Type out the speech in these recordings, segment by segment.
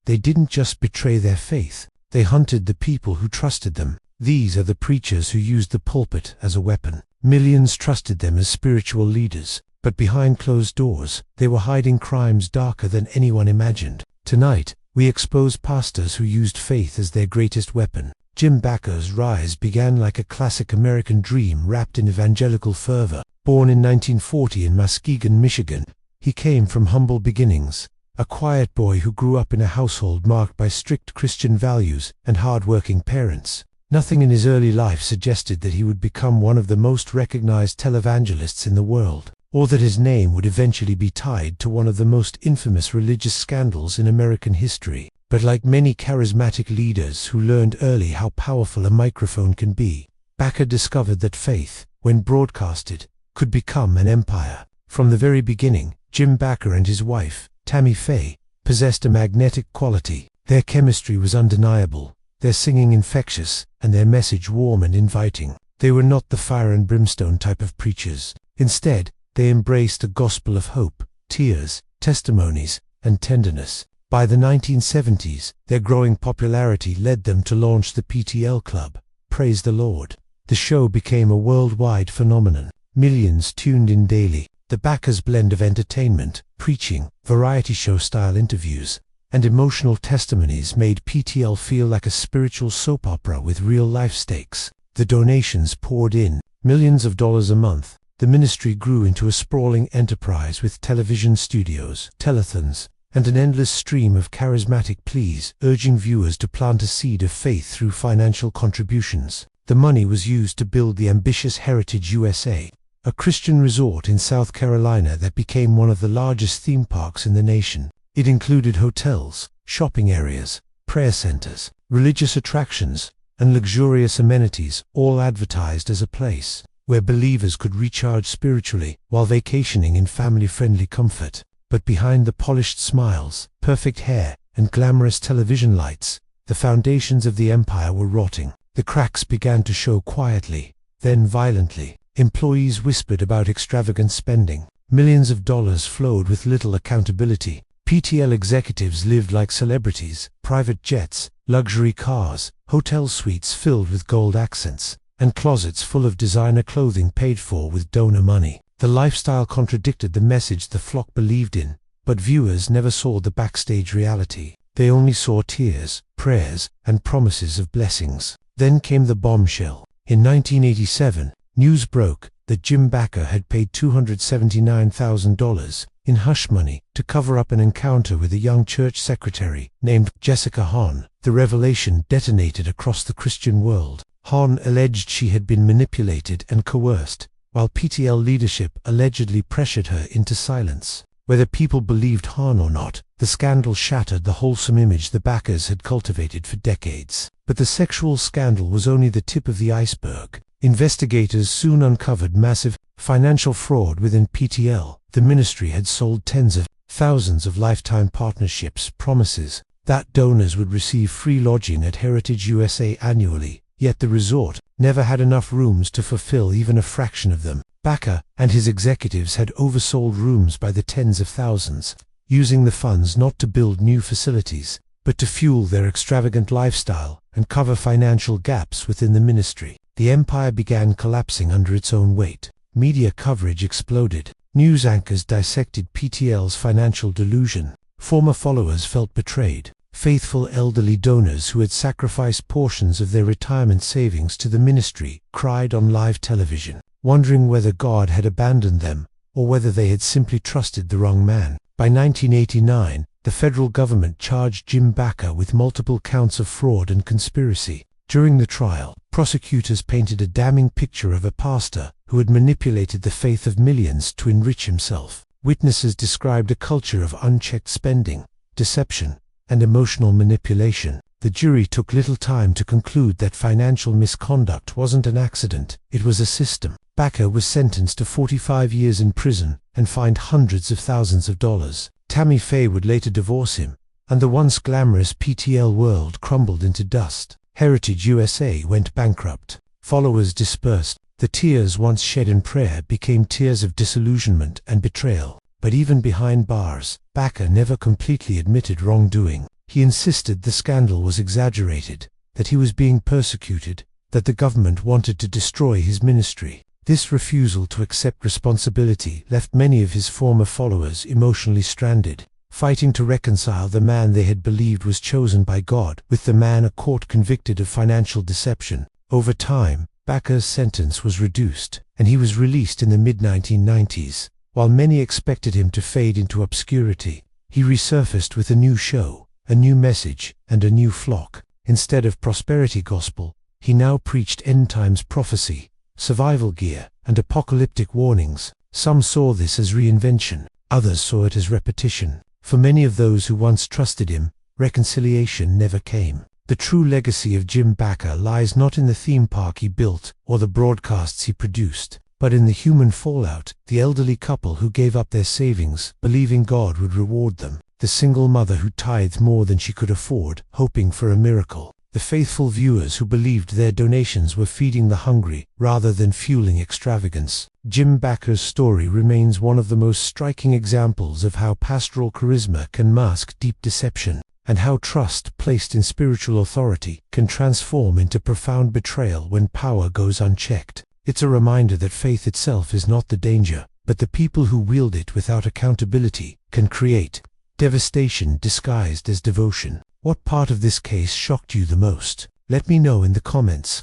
They didn't just betray their faith, they hunted the people who trusted them. These are the preachers who used the pulpit as a weapon. Millions trusted them as spiritual leaders, but behind closed doors, they were hiding crimes darker than anyone imagined. Tonight, we expose pastors who used faith as their greatest weapon. Jim Bakker's rise began like a classic American dream wrapped in evangelical fervor. Born in 1940 in Muskegon, Michigan, he came from humble beginnings, a quiet boy who grew up in a household marked by strict Christian values and hard-working parents. Nothing in his early life suggested that he would become one of the most recognized televangelists in the world, or that his name would eventually be tied to one of the most infamous religious scandals in American history. But like many charismatic leaders who learned early how powerful a microphone can be, Bakker discovered that faith, when broadcasted, could become an empire. From the very beginning, Jim Bakker and his wife, Tammy Faye, possessed a magnetic quality. Their chemistry was undeniable, their singing infectious, and their message warm and inviting. They were not the fire and brimstone type of preachers. Instead, they embraced a gospel of hope, tears, testimonies, and tenderness. By the 1970s, their growing popularity led them to launch the PTL Club. Praise the Lord. The show became a worldwide phenomenon. Millions tuned in daily. The Bakkers' blend of entertainment, preaching, variety show-style interviews, and emotional testimonies made PTL feel like a spiritual soap opera with real-life stakes. The donations poured in, millions of dollars a month. The ministry grew into a sprawling enterprise with television studios, telethons, and an endless stream of charismatic pleas urging viewers to plant a seed of faith through financial contributions. The money was used to build the ambitious Heritage USA, a Christian resort in South Carolina that became one of the largest theme parks in the nation. It included hotels, shopping areas, prayer centers, religious attractions, and luxurious amenities, all advertised as a place where believers could recharge spiritually while vacationing in family-friendly comfort. But behind the polished smiles, perfect hair, and glamorous television lights, the foundations of the empire were rotting. The cracks began to show quietly, then violently. Employees whispered about extravagant spending. Millions of dollars flowed with little accountability. PTL executives lived like celebrities, private jets, luxury cars, hotel suites filled with gold accents, and closets full of designer clothing paid for with donor money. The lifestyle contradicted the message the flock believed in, but viewers never saw the backstage reality. They only saw tears, prayers, and promises of blessings. Then came the bombshell. In 1987, news broke that Jim Bakker had paid $279,000 in hush money to cover up an encounter with a young church secretary named Jessica Hahn. The revelation detonated across the Christian world. Hahn alleged she had been manipulated and coerced, while PTL leadership allegedly pressured her into silence. Whether people believed Hahn or not, the scandal shattered the wholesome image the Bakkers had cultivated for decades. But the sexual scandal was only the tip of the iceberg. Investigators soon uncovered massive financial fraud within PTL. The ministry had sold tens of thousands of lifetime partnerships, promises that donors would receive free lodging at Heritage USA annually, yet the resort never had enough rooms to fulfill even a fraction of them. Bakker and his executives had oversold rooms by the tens of thousands, using the funds not to build new facilities, but to fuel their extravagant lifestyle and cover financial gaps within the ministry. The empire began collapsing under its own weight. Media coverage exploded. News anchors dissected PTL's financial delusion. Former followers felt betrayed. Faithful elderly donors who had sacrificed portions of their retirement savings to the ministry cried on live television, wondering whether God had abandoned them or whether they had simply trusted the wrong man. By 1989, the federal government charged Jim Bakker with multiple counts of fraud and conspiracy. During the trial, prosecutors painted a damning picture of a pastor who had manipulated the faith of millions to enrich himself. Witnesses described a culture of unchecked spending, deception, and emotional manipulation. The jury took little time to conclude that financial misconduct wasn't an accident, it was a system. Bakker was sentenced to 45 years in prison and fined hundreds of thousands of dollars. Tammy Faye would later divorce him, and the once glamorous PTL world crumbled into dust. Heritage USA went bankrupt. Followers dispersed. The tears once shed in prayer became tears of disillusionment and betrayal. But even behind bars, Bakker never completely admitted wrongdoing. He insisted the scandal was exaggerated, that he was being persecuted, that the government wanted to destroy his ministry. This refusal to accept responsibility left many of his former followers emotionally stranded, fighting to reconcile the man they had believed was chosen by God with the man a court convicted of financial deception. Over time, Bakker's sentence was reduced, and he was released in the mid-1990s. While many expected him to fade into obscurity, he resurfaced with a new show, a new message, and a new flock. Instead of prosperity gospel, he now preached end-times prophecy, survival gear, and apocalyptic warnings. Some saw this as reinvention, others saw it as repetition. For many of those who once trusted him, reconciliation never came. The true legacy of Jim Bakker lies not in the theme park he built or the broadcasts he produced, but in the human fallout, the elderly couple who gave up their savings, believing God would reward them, the single mother who tithed more than she could afford, hoping for a miracle, the faithful viewers who believed their donations were feeding the hungry rather than fueling extravagance. Jim Bakker's story remains one of the most striking examples of how pastoral charisma can mask deep deception, and how trust placed in spiritual authority can transform into profound betrayal when power goes unchecked. It's a reminder that faith itself is not the danger, but the people who wield it without accountability can create devastation disguised as devotion. What part of this case shocked you the most? Let me know in the comments.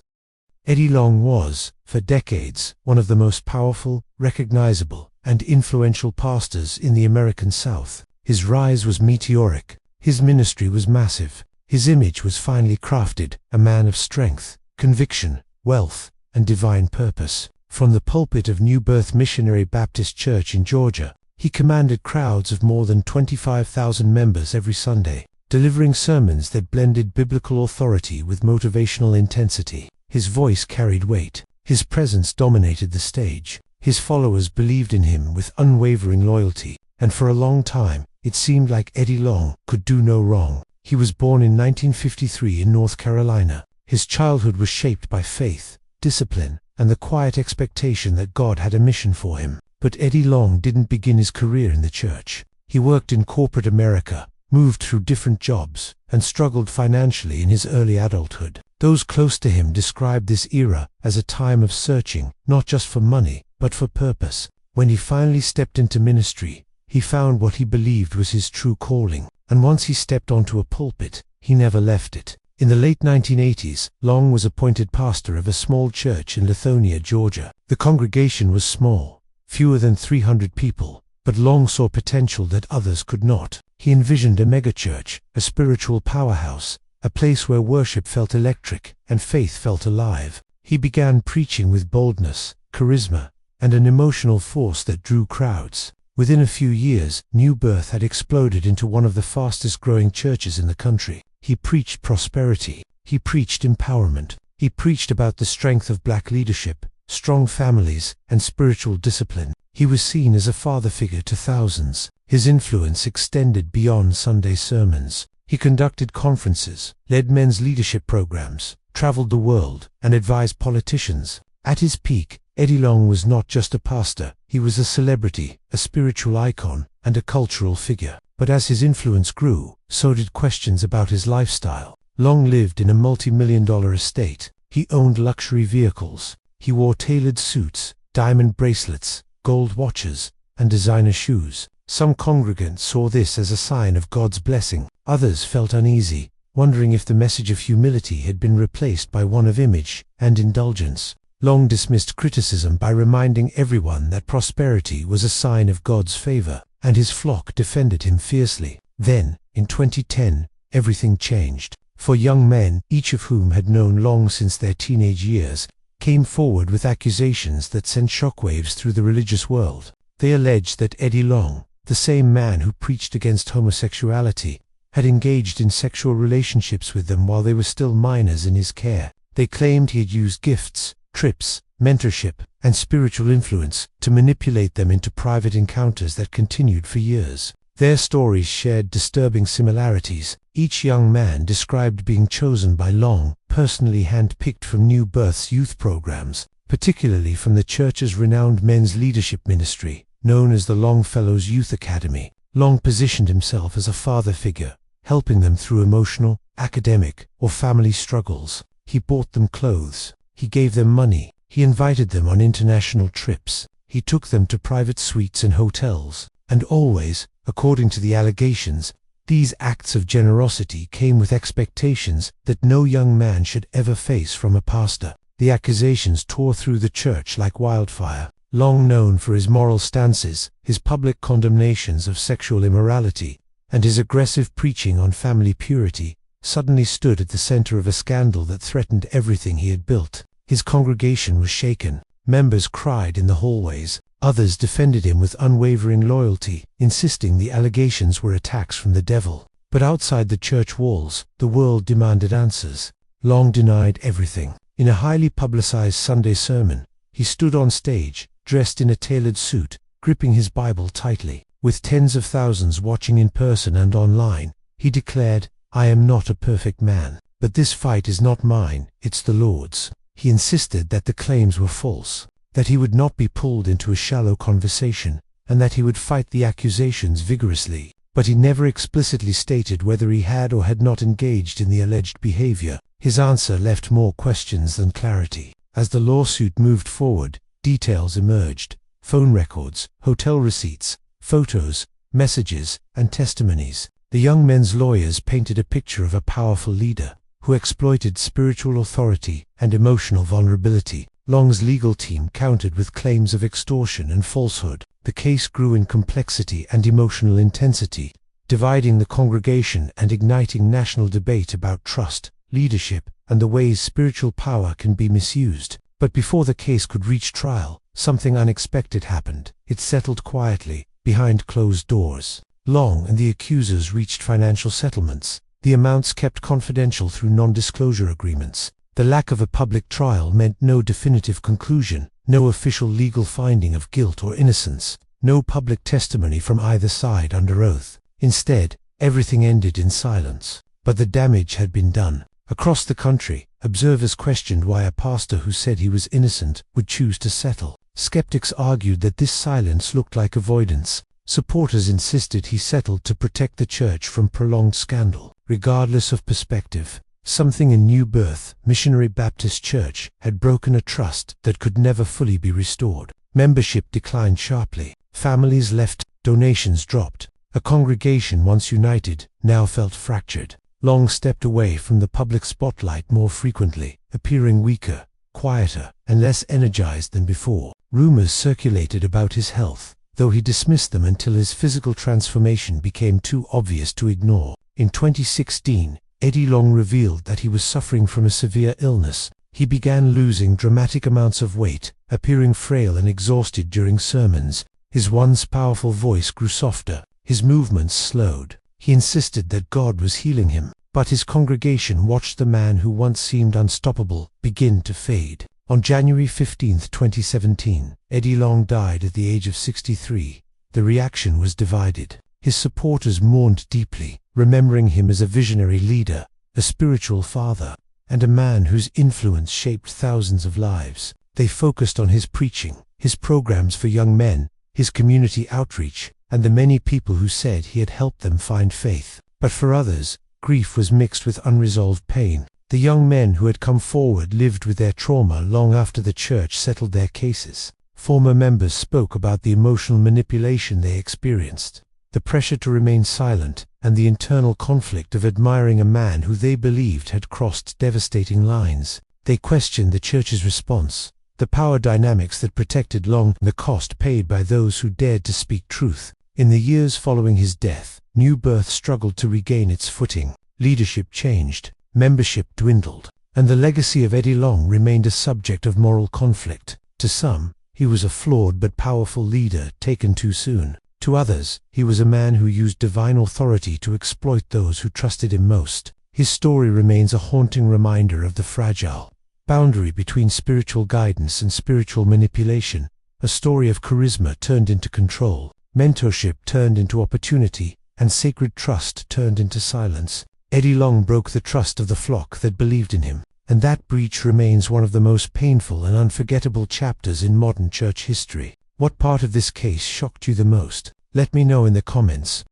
Eddie Long was, for decades, one of the most powerful, recognizable, and influential pastors in the American South. His rise was meteoric. His ministry was massive. His image was finely crafted, a man of strength, conviction, wealth, and divine purpose. From the pulpit of New Birth Missionary Baptist Church in Georgia, he commanded crowds of more than 25,000 members every Sunday, delivering sermons that blended biblical authority with motivational intensity. His voice carried weight. His presence dominated the stage. His followers believed in him with unwavering loyalty, and for a long time, it seemed like Eddie Long could do no wrong. He was born in 1953 in North Carolina. His childhood was shaped by faith, discipline, and the quiet expectation that God had a mission for him. But Eddie Long didn't begin his career in the church. He worked in corporate America, moved through different jobs, and struggled financially in his early adulthood. Those close to him described this era as a time of searching, not just for money, but for purpose. When he finally stepped into ministry, he found what he believed was his true calling, and once he stepped onto a pulpit, he never left it. In the late 1980s, Long was appointed pastor of a small church in Lithonia, Georgia. The congregation was small, fewer than 300 people, but Long saw potential that others could not. He envisioned a megachurch, a spiritual powerhouse, a place where worship felt electric and faith felt alive. He began preaching with boldness, charisma, and an emotional force that drew crowds. Within a few years, New Birth had exploded into one of the fastest-growing churches in the country. He preached prosperity. He preached empowerment. He preached about the strength of black leadership, strong families, and spiritual discipline. He was seen as a father figure to thousands. His influence extended beyond Sunday sermons. He conducted conferences, led men's leadership programs, traveled the world, and advised politicians. At his peak, Eddie Long was not just a pastor, he was a celebrity, a spiritual icon, and a cultural figure. But as his influence grew, so did questions about his lifestyle. Long lived in a multi-million-dollar estate. He owned luxury vehicles. He wore tailored suits, diamond bracelets, gold watches, and designer shoes. Some congregants saw this as a sign of God's blessing. Others felt uneasy, wondering if the message of humility had been replaced by one of image and indulgence. Long dismissed criticism by reminding everyone that prosperity was a sign of God's favor, and his flock defended him fiercely. Then, in 2010, everything changed. Four young men, each of whom had known Long since their teenage years, came forward with accusations that sent shockwaves through the religious world. They alleged that Eddie Long, the same man who preached against homosexuality, had engaged in sexual relationships with them while they were still minors in his care. They claimed he had used gifts, trips, mentorship, and spiritual influence to manipulate them into private encounters that continued for years. Their stories shared disturbing similarities. Each young man described being chosen by Long, personally handpicked from New Birth's youth programs, particularly from the church's renowned men's leadership ministry, known as the Longfellows Youth Academy. Long positioned himself as a father figure, helping them through emotional, academic, or family struggles. He bought them clothes. He gave them money. He invited them on international trips. He took them to private suites in hotels. And always, according to the allegations, these acts of generosity came with expectations that no young man should ever face from a pastor. The accusations tore through the church like wildfire. Long known for his moral stances, his public condemnations of sexual immorality, and his aggressive preaching on family purity, suddenly stood at the center of a scandal that threatened everything he had built. His congregation was shaken. Members cried in the hallways. Others defended him with unwavering loyalty, insisting the allegations were attacks from the devil. But outside the church walls, the world demanded answers. Long denied everything. In a highly publicized Sunday sermon, he stood on stage, dressed in a tailored suit, gripping his Bible tightly. With tens of thousands watching in person and online, he declared, "I am not a perfect man, but this fight is not mine, it's the Lord's." He insisted that the claims were false, that he would not be pulled into a shallow conversation, and that he would fight the accusations vigorously. But he never explicitly stated whether he had or had not engaged in the alleged behavior. His answer left more questions than clarity. As the lawsuit moved forward, details emerged: phone records, hotel receipts, photos, messages, and testimonies. The young men's lawyers painted a picture of a powerful leader who exploited spiritual authority and emotional vulnerability. Long's legal team countered with claims of extortion and falsehood. The case grew in complexity and emotional intensity, dividing the congregation and igniting national debate about trust, leadership, and the ways spiritual power can be misused. But before the case could reach trial, something unexpected happened. It settled quietly, behind closed doors. Long and the accusers reached financial settlements, the amounts kept confidential through non-disclosure agreements. The lack of a public trial meant no definitive conclusion, no official legal finding of guilt or innocence, no public testimony from either side under oath. Instead, everything ended in silence. But the damage had been done. Across the country, observers questioned why a pastor who said he was innocent would choose to settle. Skeptics argued that this silence looked like avoidance. Supporters insisted he settled to protect the church from prolonged scandal. Regardless of perspective, something in New Birth, Missionary Baptist Church, had broken a trust that could never fully be restored. Membership declined sharply. Families left, donations dropped. A congregation once united now felt fractured. Long stepped away from the public spotlight more frequently, appearing weaker, quieter, and less energized than before. Rumors circulated about his health, though he dismissed them until his physical transformation became too obvious to ignore. In 2016, Eddie Long revealed that he was suffering from a severe illness. He began losing dramatic amounts of weight, appearing frail and exhausted during sermons. His once powerful voice grew softer. His movements slowed. He insisted that God was healing him, but his congregation watched the man who once seemed unstoppable begin to fade. On January 15, 2017, Eddie Long died at the age of 63. The reaction was divided. His supporters mourned deeply, remembering him as a visionary leader, a spiritual father, and a man whose influence shaped thousands of lives. They focused on his preaching, his programs for young men, his community outreach, and the many people who said he had helped them find faith. But for others, grief was mixed with unresolved pain. The young men who had come forward lived with their trauma long after the church settled their cases. Former members spoke about the emotional manipulation they experienced, the pressure to remain silent, and the internal conflict of admiring a man who they believed had crossed devastating lines. They questioned the church's response, the power dynamics that protected Long, and the cost paid by those who dared to speak truth. In the years following his death, New Birth struggled to regain its footing. Leadership changed, membership dwindled, and the legacy of Eddie Long remained a subject of moral conflict. To some, he was a flawed but powerful leader taken too soon. To others, he was a man who used divine authority to exploit those who trusted him most. His story remains a haunting reminder of the fragile boundary between spiritual guidance and spiritual manipulation, a story of charisma turned into control, mentorship turned into opportunity, and sacred trust turned into silence. Eddie Long broke the trust of the flock that believed in him, and that breach remains one of the most painful and unforgettable chapters in modern church history. What part of this case shocked you the most? Let me know in the comments.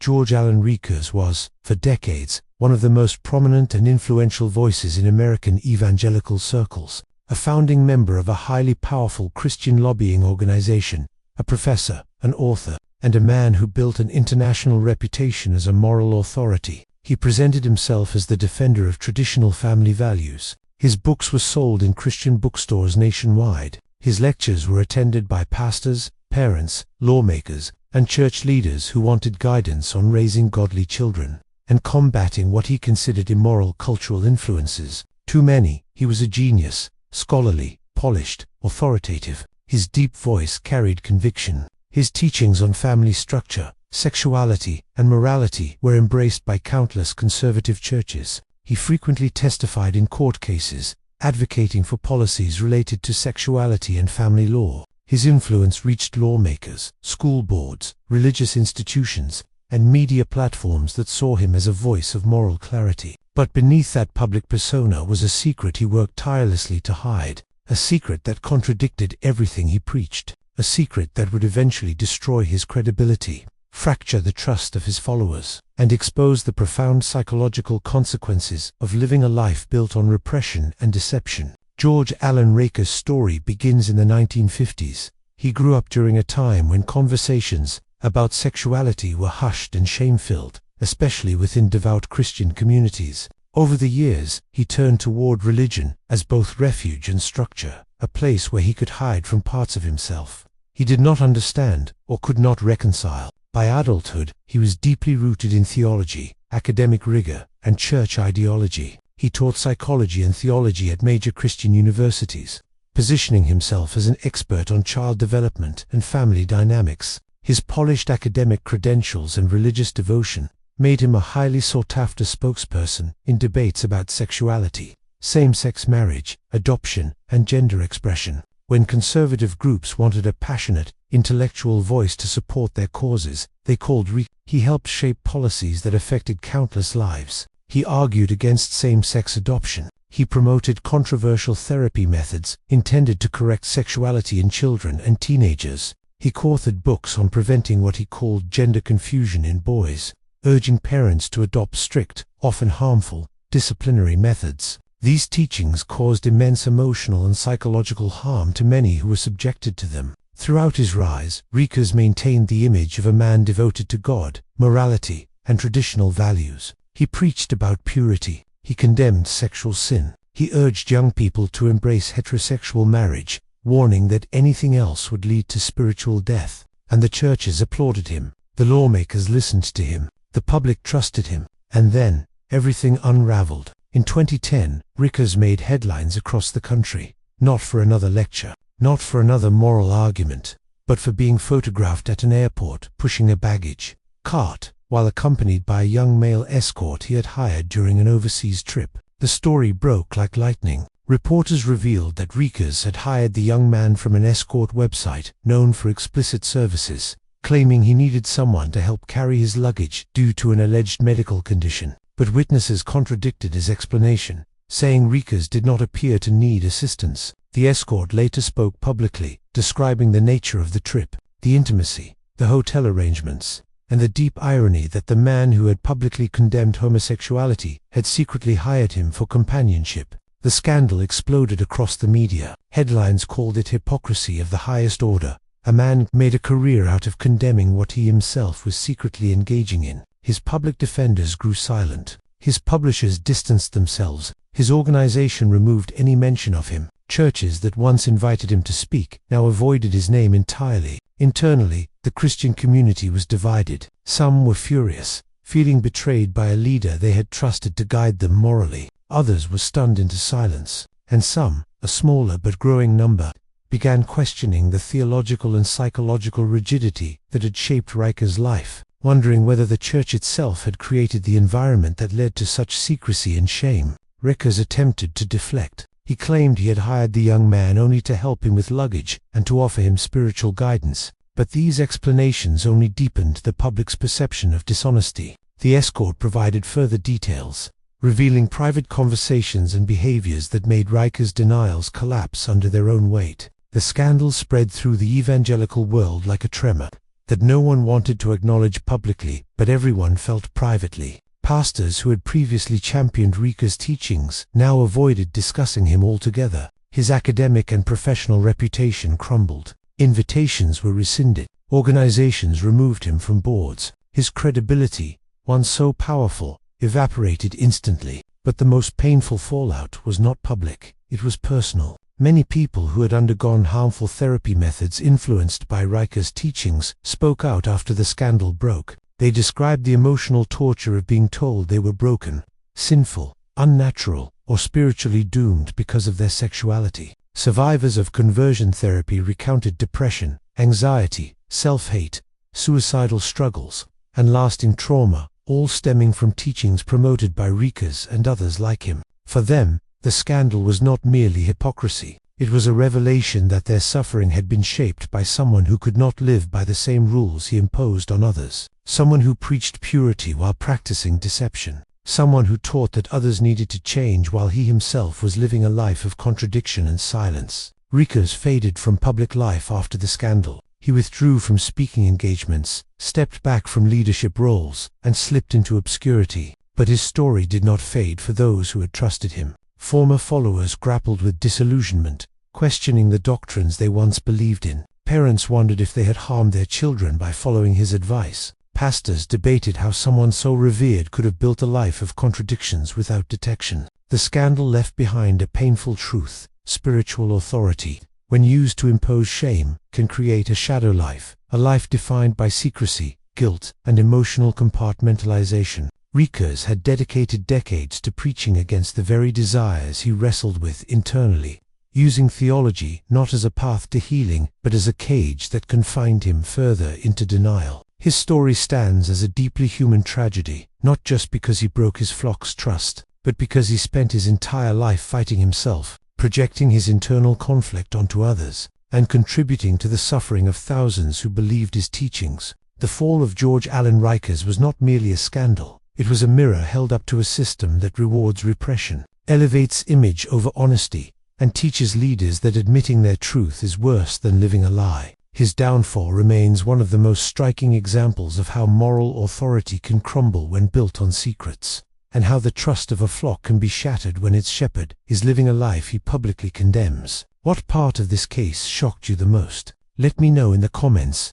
George Allen Rekers was, for decades, one of the most prominent and influential voices in American evangelical circles, a founding member of a highly powerful Christian lobbying organization, a professor, an author, and a man who built an international reputation as a moral authority. He presented himself as the defender of traditional family values. His books were sold in Christian bookstores nationwide. His lectures were attended by pastors, parents, lawmakers, and church leaders who wanted guidance on raising godly children and combating what he considered immoral cultural influences. To many, he was a genius, scholarly, polished, authoritative. His deep voice carried conviction. His teachings on family structure, sexuality, and morality were embraced by countless conservative churches. He frequently testified in court cases, advocating for policies related to sexuality and family law. His influence reached lawmakers, school boards, religious institutions, and media platforms that saw him as a voice of moral clarity. But beneath that public persona was a secret he worked tirelessly to hide, a secret that contradicted everything he preached, a secret that would eventually destroy his credibility, fracture the trust of his followers, and expose the profound psychological consequences of living a life built on repression and deception. George Allen Rekers' story begins in the 1950s. He grew up during a time when conversations about sexuality were hushed and shame-filled, especially within devout Christian communities. Over the years, he turned toward religion as both refuge and structure, a place where he could hide from parts of himself he did not understand or could not reconcile. By adulthood, he was deeply rooted in theology, academic rigor, and church ideology. He taught psychology and theology at major Christian universities, positioning himself as an expert on child development and family dynamics. His polished academic credentials and religious devotion made him a highly sought-after spokesperson in debates about sexuality, same-sex marriage, adoption, and gender expression. When conservative groups wanted a passionate, intellectual voice to support their causes, they called Rekers. He helped shape policies that affected countless lives. He argued against same-sex adoption. He promoted controversial therapy methods intended to correct sexuality in children and teenagers. He co-authored books on preventing what he called gender confusion in boys, urging parents to adopt strict, often harmful, disciplinary methods. These teachings caused immense emotional and psychological harm to many who were subjected to them. Throughout his rise, Rekers maintained the image of a man devoted to God, morality, and traditional values. He preached about purity. He condemned sexual sin. He urged young people to embrace heterosexual marriage, warning that anything else would lead to spiritual death. And the churches applauded him. The lawmakers listened to him. The public trusted him. And then, everything unraveled. In 2010, Rekers made headlines across the country, not for another lecture, not for another moral argument, but for being photographed at an airport pushing a baggage cart, while accompanied by a young male escort he had hired during an overseas trip. The story broke like lightning. Reporters revealed that Rekers had hired the young man from an escort website known for explicit services, claiming he needed someone to help carry his luggage due to an alleged medical condition. But witnesses contradicted his explanation, saying Rekers did not appear to need assistance. The escort later spoke publicly, describing the nature of the trip, the intimacy, the hotel arrangements, and the deep irony that the man who had publicly condemned homosexuality had secretly hired him for companionship. The scandal exploded across the media. Headlines called it hypocrisy of the highest order. A man made a career out of condemning what he himself was secretly engaging in. His public defenders grew silent. His publishers distanced themselves. His organization removed any mention of him. Churches that once invited him to speak now avoided his name entirely. Internally, the Christian community was divided. Some were furious, feeling betrayed by a leader they had trusted to guide them morally. Others were stunned into silence. And some, a smaller but growing number, began questioning the theological and psychological rigidity that had shaped Rekers' life, wondering whether the church itself had created the environment that led to such secrecy and shame. Rekers attempted to deflect. He claimed he had hired the young man only to help him with luggage and to offer him spiritual guidance. But these explanations only deepened the public's perception of dishonesty. The escort provided further details, revealing private conversations and behaviors that made Rekers' denials collapse under their own weight. The scandal spread through the evangelical world like a tremor. that no one wanted to acknowledge publicly, but everyone felt privately. Pastors who had previously championed Rekers' teachings now avoided discussing him altogether. His academic and professional reputation crumbled. Invitations were rescinded. Organizations removed him from boards. His credibility, once so powerful, evaporated instantly. But the most painful fallout was not public. It was personal. Many people who had undergone harmful therapy methods influenced by Rekers' teachings spoke out after the scandal broke. They described the emotional torture of being told they were broken, sinful, unnatural, or spiritually doomed because of their sexuality. Survivors of conversion therapy recounted depression, anxiety, self-hate, suicidal struggles, and lasting trauma, all stemming from teachings promoted by Rekers and others like him. For them, the scandal was not merely hypocrisy. It was a revelation that their suffering had been shaped by someone who could not live by the same rules he imposed on others. Someone who preached purity while practicing deception. Someone who taught that others needed to change while he himself was living a life of contradiction and silence. Rekers faded from public life after the scandal. He withdrew from speaking engagements, stepped back from leadership roles, and slipped into obscurity. But his story did not fade for those who had trusted him. Former followers grappled with disillusionment, questioning the doctrines they once believed in. Parents wondered if they had harmed their children by following his advice. Pastors debated how someone so revered could have built a life of contradictions without detection. The scandal left behind a painful truth: spiritual authority, when used to impose shame, can create a shadow life, a life defined by secrecy, guilt, and emotional compartmentalization. Rekers had dedicated decades to preaching against the very desires he wrestled with internally, using theology not as a path to healing, but as a cage that confined him further into denial. His story stands as a deeply human tragedy, not just because he broke his flock's trust, but because he spent his entire life fighting himself, projecting his internal conflict onto others, and contributing to the suffering of thousands who believed his teachings. The fall of George Allen Rekers was not merely a scandal. It was a mirror held up to a system that rewards repression, elevates image over honesty, and teaches leaders that admitting their truth is worse than living a lie. His downfall remains one of the most striking examples of how moral authority can crumble when built on secrets, and how the trust of a flock can be shattered when its shepherd is living a life he publicly condemns. What part of this case shocked you the most? Let me know in the comments.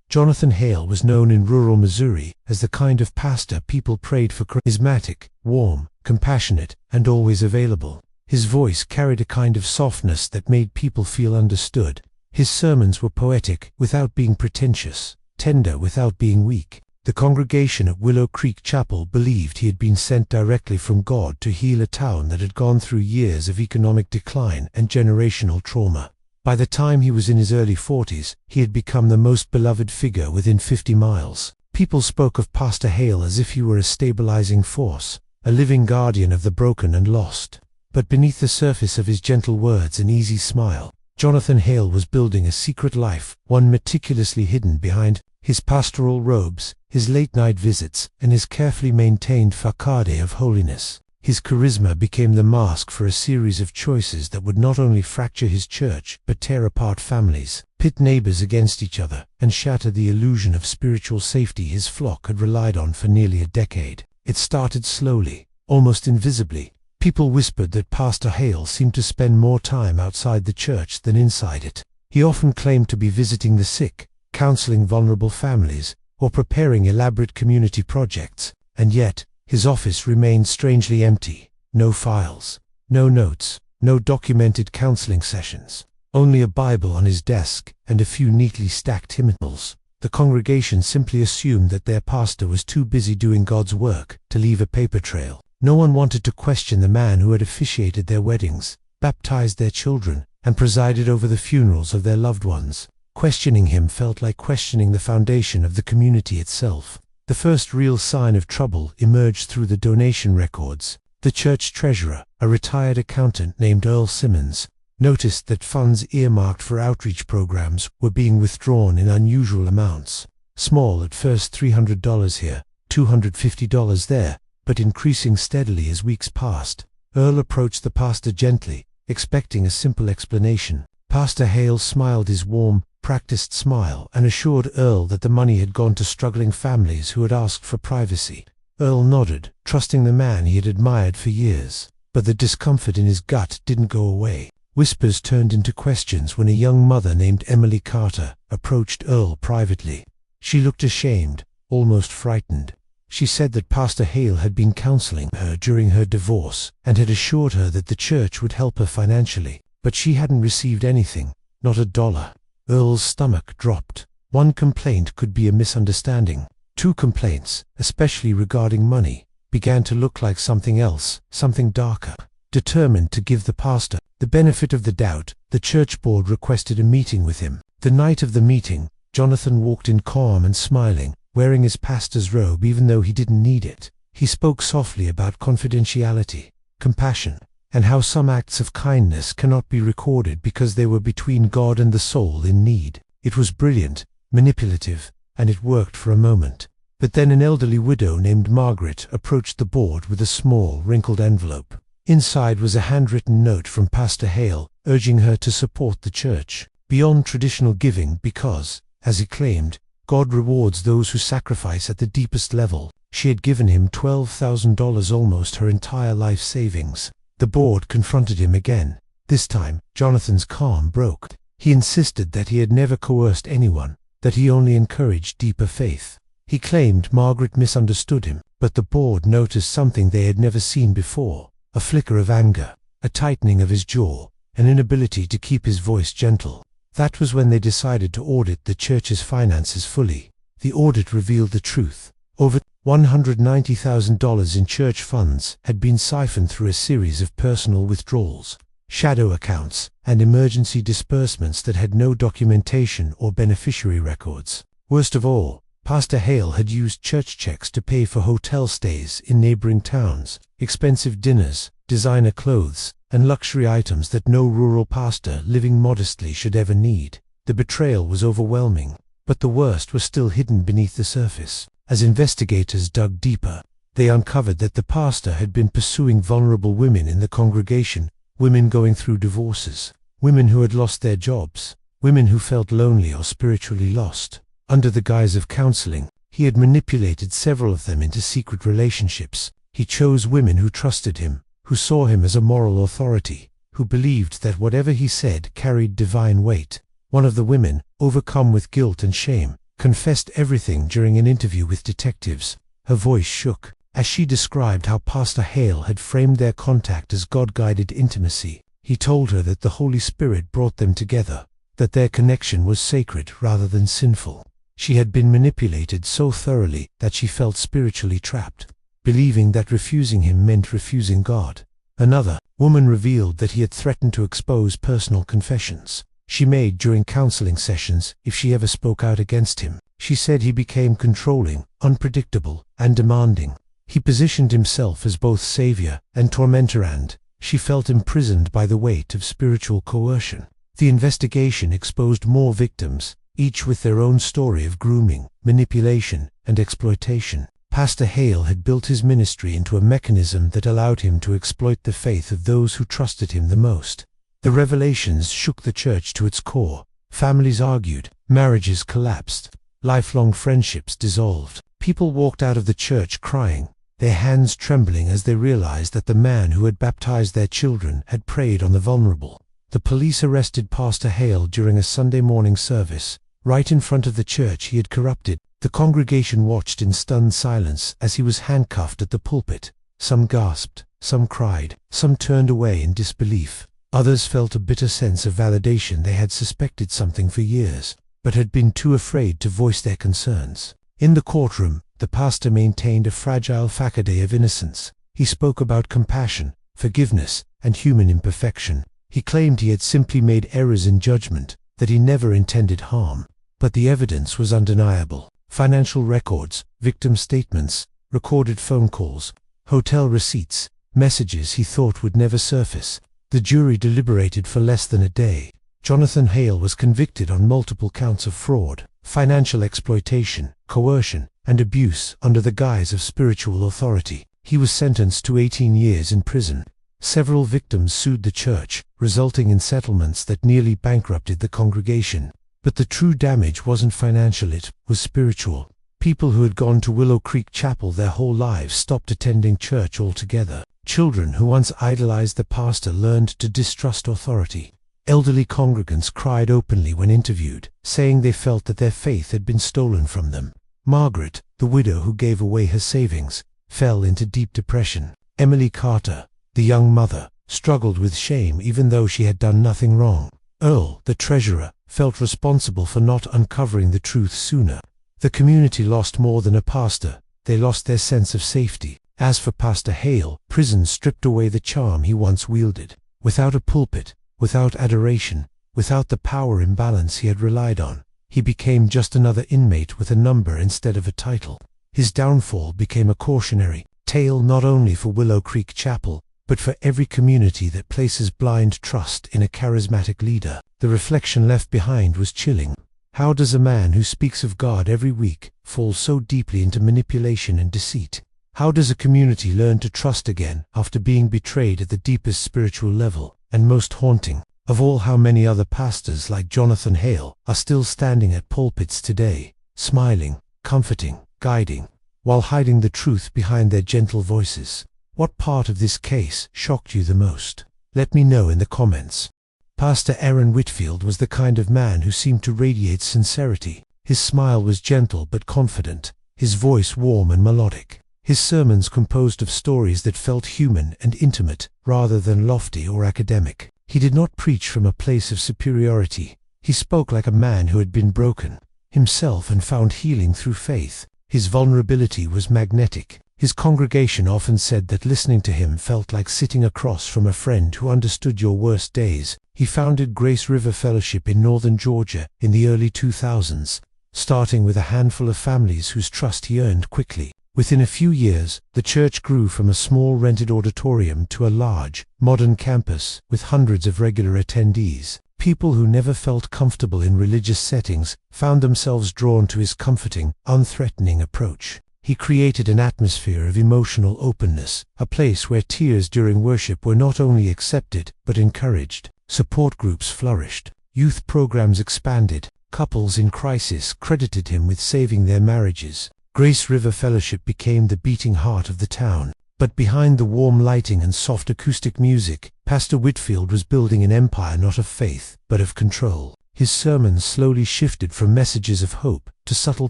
Jonathan Hale was known in rural Missouri as the kind of pastor people prayed for. Charismatic, warm, compassionate, and always available. His voice carried a kind of softness that made people feel understood. His sermons were poetic without being pretentious, tender without being weak. The congregation at Willow Creek Chapel believed he had been sent directly from God to heal a town that had gone through years of economic decline and generational trauma. By the time he was in his early 40s, he had become the most beloved figure within 50 miles. People spoke of Pastor Hale as if he were a stabilizing force, a living guardian of the broken and lost. But beneath the surface of his gentle words and easy smile, Jonathan Hale was building a secret life, one meticulously hidden behind his pastoral robes, his late-night visits, and his carefully maintained facade of holiness. His charisma became the mask for a series of choices that would not only fracture his church, but tear apart families, pit neighbors against each other, and shatter the illusion of spiritual safety his flock had relied on for nearly a decade. It started slowly, almost invisibly. People whispered that Pastor Hale seemed to spend more time outside the church than inside it. He often claimed to be visiting the sick, counseling vulnerable families, or preparing elaborate community projects, and yet, his office remained strangely empty. No files, no notes, no documented counseling sessions. Only a Bible on his desk and a few neatly stacked hymnals. The congregation simply assumed that their pastor was too busy doing God's work to leave a paper trail. No one wanted to question the man who had officiated their weddings, baptized their children, and presided over the funerals of their loved ones. Questioning him felt like questioning the foundation of the community itself. The first real sign of trouble emerged through the donation records. The church treasurer, a retired accountant named Earl Simmons, noticed that funds earmarked for outreach programs were being withdrawn in unusual amounts. Small at first, $300 here, $250 there, but increasing steadily as weeks passed. Earl approached the pastor gently, expecting a simple explanation. Pastor Hale smiled his warm, practiced smile and assured Earl that the money had gone to struggling families who had asked for privacy. Earl nodded, trusting the man he had admired for years. But the discomfort in his gut didn't go away. Whispers turned into questions when a young mother named Emily Carter approached Earl privately. She looked ashamed, almost frightened. She said that Pastor Hale had been counseling her during her divorce and had assured her that the church would help her financially, but she hadn't received anything, not $1. Earl's stomach dropped. One complaint could be a misunderstanding. 2 complaints, especially regarding money, began to look like something else, something darker. Determined to give the pastor the benefit of the doubt, the church board requested a meeting with him. The night of the meeting, Jonathan walked in calm and smiling, wearing his pastor's robe even though he didn't need it. He spoke softly about confidentiality, compassion, and how some acts of kindness cannot be recorded because they were between God and the soul in need. It was brilliant, manipulative, and it worked for a moment. But then an elderly widow named Margaret approached the board with a small, wrinkled envelope. Inside was a handwritten note from Pastor Hale, urging her to support the church beyond traditional giving because, as he claimed, God rewards those who sacrifice at the deepest level. She had given him $12,000, almost her entire life savings. The board confronted him again. This time, Jonathan's calm broke. He insisted that he had never coerced anyone, that he only encouraged deeper faith. He claimed Margaret misunderstood him, but the board noticed something they had never seen before: a flicker of anger, a tightening of his jaw, an inability to keep his voice gentle. That was when they decided to audit the church's finances fully. The audit revealed the truth. Over $190,000 in church funds had been siphoned through a series of personal withdrawals, shadow accounts, and emergency disbursements that had no documentation or beneficiary records. Worst of all, Pastor Hale had used church checks to pay for hotel stays in neighboring towns, expensive dinners, designer clothes, and luxury items that no rural pastor living modestly should ever need. The betrayal was overwhelming, but the worst was still hidden beneath the surface. As investigators dug deeper, they uncovered that the pastor had been pursuing vulnerable women in the congregation, women going through divorces, women who had lost their jobs, women who felt lonely or spiritually lost. Under the guise of counseling, he had manipulated several of them into secret relationships. He chose women who trusted him, who saw him as a moral authority, who believed that whatever he said carried divine weight. One of the women, overcome with guilt and shame, confessed everything during an interview with detectives. Her voice shook as she described how Pastor Hale had framed their contact as God-guided intimacy. He told her that the Holy Spirit brought them together, that their connection was sacred rather than sinful. She had been manipulated so thoroughly that she felt spiritually trapped, believing that refusing him meant refusing God. Another woman revealed that he had threatened to expose personal confessions she made during counseling sessions if she ever spoke out against him. She said he became controlling, unpredictable, and demanding. He positioned himself as both savior and tormentor, and she felt imprisoned by the weight of spiritual coercion. The investigation exposed more victims, each with their own story of grooming, manipulation, and exploitation. Pastor Hale had built his ministry into a mechanism that allowed him to exploit the faith of those who trusted him the most. The revelations shook the church to its core. Families argued, marriages collapsed, lifelong friendships dissolved. People walked out of the church crying, their hands trembling as they realized that the man who had baptized their children had preyed on the vulnerable. The police arrested Pastor Hale during a Sunday morning service, right in front of the church he had corrupted. The congregation watched in stunned silence as he was handcuffed at the pulpit. Some gasped, some cried, some turned away in disbelief. Others felt a bitter sense of validation. They had suspected something for years, but had been too afraid to voice their concerns. In the courtroom, the pastor maintained a fragile facade of innocence. He spoke about compassion, forgiveness, and human imperfection. He claimed he had simply made errors in judgment, that he never intended harm. But the evidence was undeniable. Financial records, victim statements, recorded phone calls, hotel receipts, messages he thought would never surface. The jury deliberated for less than a day. Jonathan Hale was convicted on multiple counts of fraud, financial exploitation, coercion, and abuse under the guise of spiritual authority. He was sentenced to 18 years in prison. Several victims sued the church, resulting in settlements that nearly bankrupted the congregation. But the true damage wasn't financial, it was spiritual. People who had gone to Willow Creek Chapel their whole lives stopped attending church altogether. Children who once idolized the pastor learned to distrust authority. Elderly congregants cried openly when interviewed, saying they felt that their faith had been stolen from them. Margaret, the widow who gave away her savings, fell into deep depression. Emily Carter, the young mother, struggled with shame even though she had done nothing wrong. Earl, the treasurer, felt responsible for not uncovering the truth sooner. The community lost more than a pastor. They lost their sense of safety. As for Pastor Hale, prison stripped away the charm he once wielded. Without a pulpit, without adoration, without the power imbalance he had relied on, he became just another inmate with a number instead of a title. His downfall became a cautionary tale not only for Willow Creek Chapel, but for every community that places blind trust in a charismatic leader. The reflection left behind was chilling. How does a man who speaks of God every week fall so deeply into manipulation and deceit? How does a community learn to trust again after being betrayed at the deepest spiritual level? And most haunting of all, how many other pastors like Jonathan Hale are still standing at pulpits today, smiling, comforting, guiding, while hiding the truth behind their gentle voices? What part of this case shocked you the most? Let me know in the comments. Pastor Aaron Whitfield was the kind of man who seemed to radiate sincerity. His smile was gentle but confident, his voice warm and melodic. His sermons composed of stories that felt human and intimate rather than lofty or academic. He did not preach from a place of superiority. He spoke like a man who had been broken himself and found healing through faith. His vulnerability was magnetic. His congregation often said that listening to him felt like sitting across from a friend who understood your worst days. He founded Grace River Fellowship in northern Georgia in the early 2000s, starting with a handful of families whose trust he earned quickly. Within a few years, the church grew from a small rented auditorium to a large, modern campus with hundreds of regular attendees. People who never felt comfortable in religious settings found themselves drawn to his comforting, unthreatening approach. He created an atmosphere of emotional openness, a place where tears during worship were not only accepted but encouraged. Support groups flourished. Youth programs expanded. Couples in crisis credited him with saving their marriages. Grace River Fellowship became the beating heart of the town. But behind the warm lighting and soft acoustic music, Pastor Whitfield was building an empire not of faith, but of control. His sermons slowly shifted from messages of hope to subtle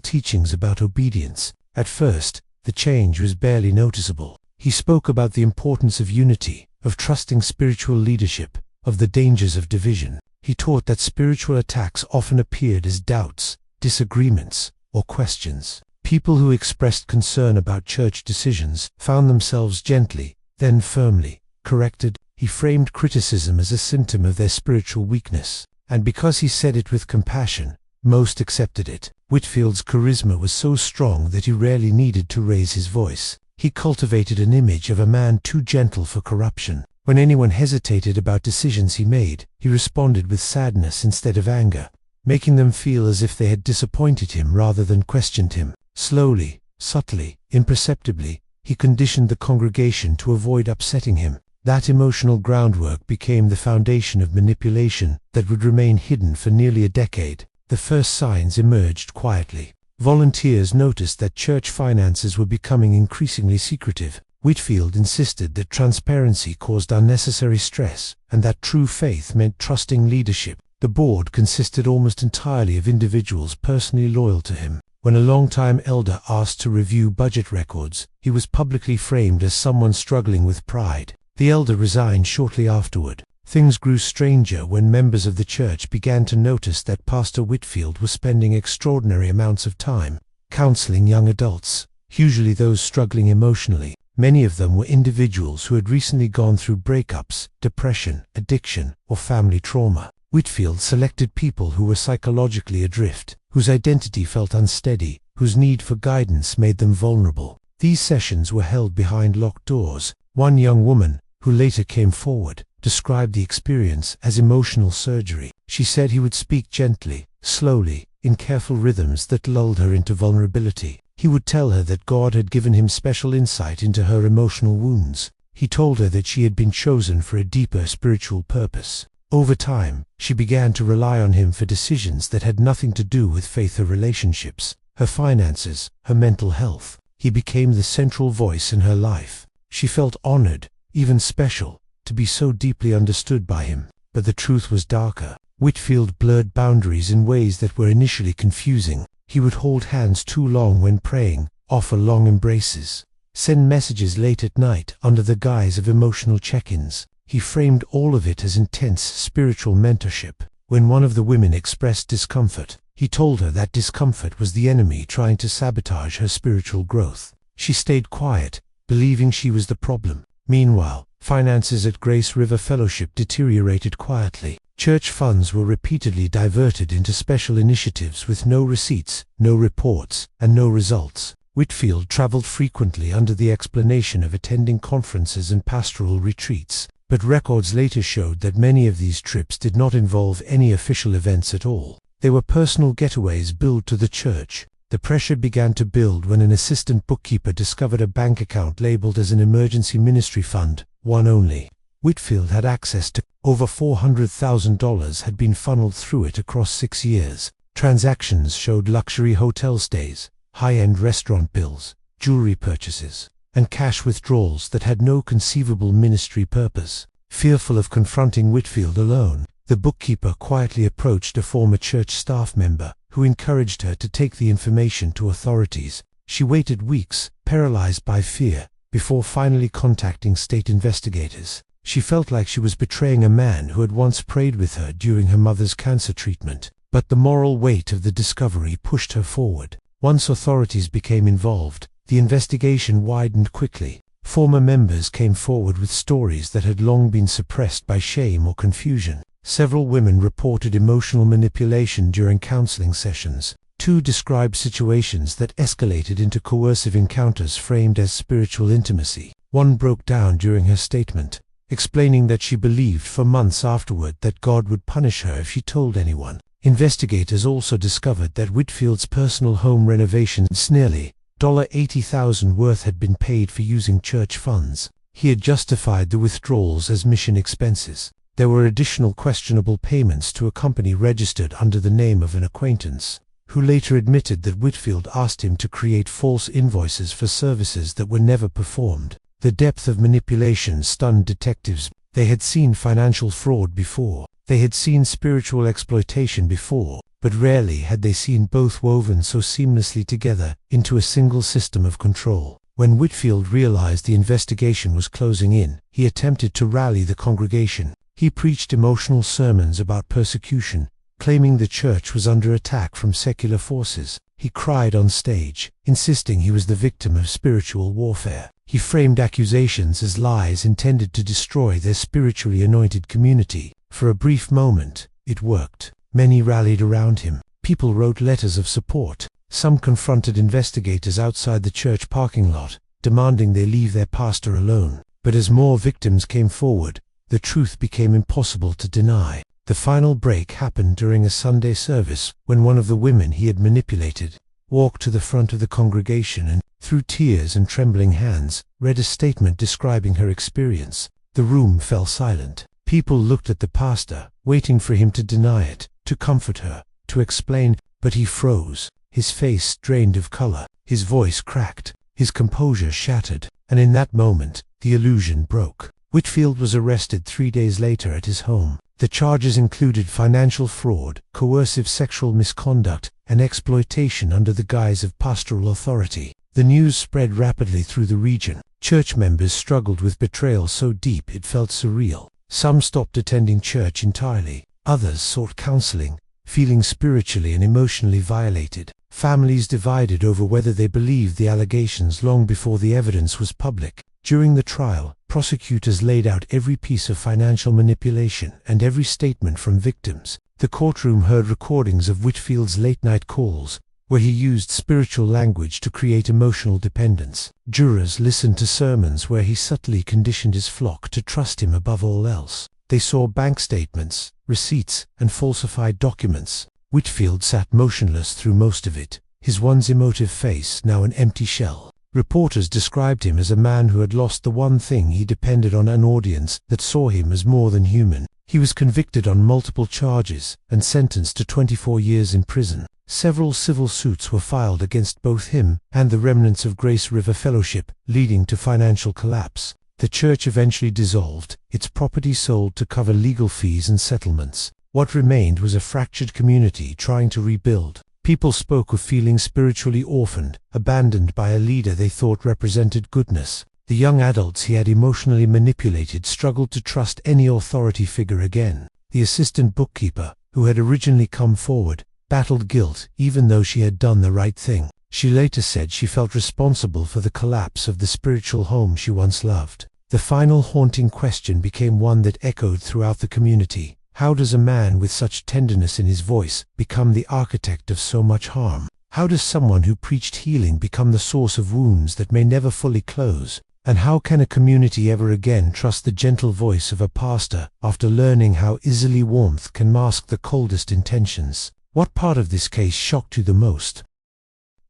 teachings about obedience. At first, the change was barely noticeable. He spoke about the importance of unity, of trusting spiritual leadership, of the dangers of division. He taught that spiritual attacks often appeared as doubts, disagreements, or questions. People who expressed concern about church decisions found themselves gently, then firmly, corrected. He framed criticism as a symptom of their spiritual weakness, and because he said it with compassion, most accepted it. Whitfield's charisma was so strong that he rarely needed to raise his voice. He cultivated an image of a man too gentle for corruption. When anyone hesitated about decisions he made, he responded with sadness instead of anger, making them feel as if they had disappointed him rather than questioned him. Slowly, subtly, imperceptibly, he conditioned the congregation to avoid upsetting him. That emotional groundwork became the foundation of manipulation that would remain hidden for nearly a decade. The first signs emerged quietly. Volunteers noticed that church finances were becoming increasingly secretive. Whitfield insisted that transparency caused unnecessary stress, and that true faith meant trusting leadership. The board consisted almost entirely of individuals personally loyal to him. When a longtime elder asked to review budget records, he was publicly framed as someone struggling with pride. The elder resigned shortly afterward. Things grew stranger when members of the church began to notice that Pastor Whitfield was spending extraordinary amounts of time counseling young adults, usually those struggling emotionally. Many of them were individuals who had recently gone through breakups, depression, addiction, or family trauma. Whitfield selected people who were psychologically adrift, whose identity felt unsteady, whose need for guidance made them vulnerable. These sessions were held behind locked doors. One young woman, who later came forward, described the experience as emotional surgery. She said he would speak gently, slowly, in careful rhythms that lulled her into vulnerability. He would tell her that God had given him special insight into her emotional wounds. He told her that she had been chosen for a deeper spiritual purpose. Over time, she began to rely on him for decisions that had nothing to do with faith or relationships, her finances, her mental health. He became the central voice in her life. She felt honored, even special, to be so deeply understood by him. But the truth was darker. Whitfield blurred boundaries in ways that were initially confusing. He would hold hands too long when praying, offer long embraces, send messages late at night under the guise of emotional check-ins. He framed all of it as intense spiritual mentorship. When one of the women expressed discomfort, he told her that discomfort was the enemy trying to sabotage her spiritual growth. She stayed quiet, believing she was the problem. Meanwhile, finances at Grace River Fellowship deteriorated quietly. Church funds were repeatedly diverted into special initiatives with no receipts, no reports, and no results. Whitfield traveled frequently under the explanation of attending conferences and pastoral retreats, but records later showed that many of these trips did not involve any official events at all. They were personal getaways billed to the church. The pressure began to build when an assistant bookkeeper discovered a bank account labeled as an emergency ministry fund, one only. Whitfield had access to over $400,000 had been funneled through it across 6 years. Transactions showed luxury hotel stays, high-end restaurant bills, jewelry purchases, and cash withdrawals that had no conceivable ministry purpose. Fearful of confronting Whitfield alone, the bookkeeper quietly approached a former church staff member, who encouraged her to take the information to authorities. She waited weeks, paralyzed by fear, before finally contacting state investigators. She felt like she was betraying a man who had once prayed with her during her mother's cancer treatment. But the moral weight of the discovery pushed her forward. Once authorities became involved, the investigation widened quickly. Former members came forward with stories that had long been suppressed by shame or confusion. Several women reported emotional manipulation during counseling sessions. 2 described situations that escalated into coercive encounters framed as spiritual intimacy. One broke down during her statement, explaining that she believed for months afterward that God would punish her if she told anyone. Investigators also discovered that Whitfield's personal home renovations, nearly $80,000 worth, had been paid for using church funds. He had justified the withdrawals as mission expenses. There were additional questionable payments to a company registered under the name of an acquaintance, who later admitted that Whitfield asked him to create false invoices for services that were never performed. The depth of manipulation stunned detectives. They had seen financial fraud before. They had seen spiritual exploitation before, but rarely had they seen both woven so seamlessly together into a single system of control. When Whitfield realized the investigation was closing in, he attempted to rally the congregation. He preached emotional sermons about persecution, claiming the church was under attack from secular forces. He cried on stage, insisting he was the victim of spiritual warfare. He framed accusations as lies intended to destroy their spiritually anointed community. For a brief moment, it worked. Many rallied around him. People wrote letters of support. Some confronted investigators outside the church parking lot, demanding they leave their pastor alone. But as more victims came forward, the truth became impossible to deny. The final break happened during a Sunday service, when one of the women he had manipulated walked to the front of the congregation and, through tears and trembling hands, read a statement describing her experience. The room fell silent. People looked at the pastor, waiting for him to deny it, to comfort her, to explain, but he froze. His face drained of color, his voice cracked, his composure shattered, and in that moment, the illusion broke. Whitfield was arrested 3 days later at his home. The charges included financial fraud, coercive sexual misconduct, and exploitation under the guise of pastoral authority. The news spread rapidly through the region. Church members struggled with betrayal so deep it felt surreal. Some stopped attending church entirely. Others sought counseling, feeling spiritually and emotionally violated. Families divided over whether they believed the allegations long before the evidence was public. During the trial, prosecutors laid out every piece of financial manipulation and every statement from victims. The courtroom heard recordings of Whitfield's late-night calls, where he used spiritual language to create emotional dependence. Jurors listened to sermons where he subtly conditioned his flock to trust him above all else. They saw bank statements, receipts, and falsified documents. Whitfield sat motionless through most of it, his once emotive face now an empty shell. Reporters described him as a man who had lost the one thing he depended on, an audience that saw him as more than human. He was convicted on multiple charges and sentenced to 24 years in prison. Several civil suits were filed against both him and the remnants of Grace River Fellowship, leading to financial collapse. The church eventually dissolved, its property sold to cover legal fees and settlements. What remained was a fractured community trying to rebuild. People spoke of feeling spiritually orphaned, abandoned by a leader they thought represented goodness. The young adults he had emotionally manipulated struggled to trust any authority figure again. The assistant bookkeeper, who had originally come forward, battled guilt even though she had done the right thing. She later said she felt responsible for the collapse of the spiritual home she once loved. The final haunting question became one that echoed throughout the community. How does a man with such tenderness in his voice become the architect of so much harm? How does someone who preached healing become the source of wounds that may never fully close? And how can a community ever again trust the gentle voice of a pastor after learning how easily warmth can mask the coldest intentions? What part of this case shocked you the most?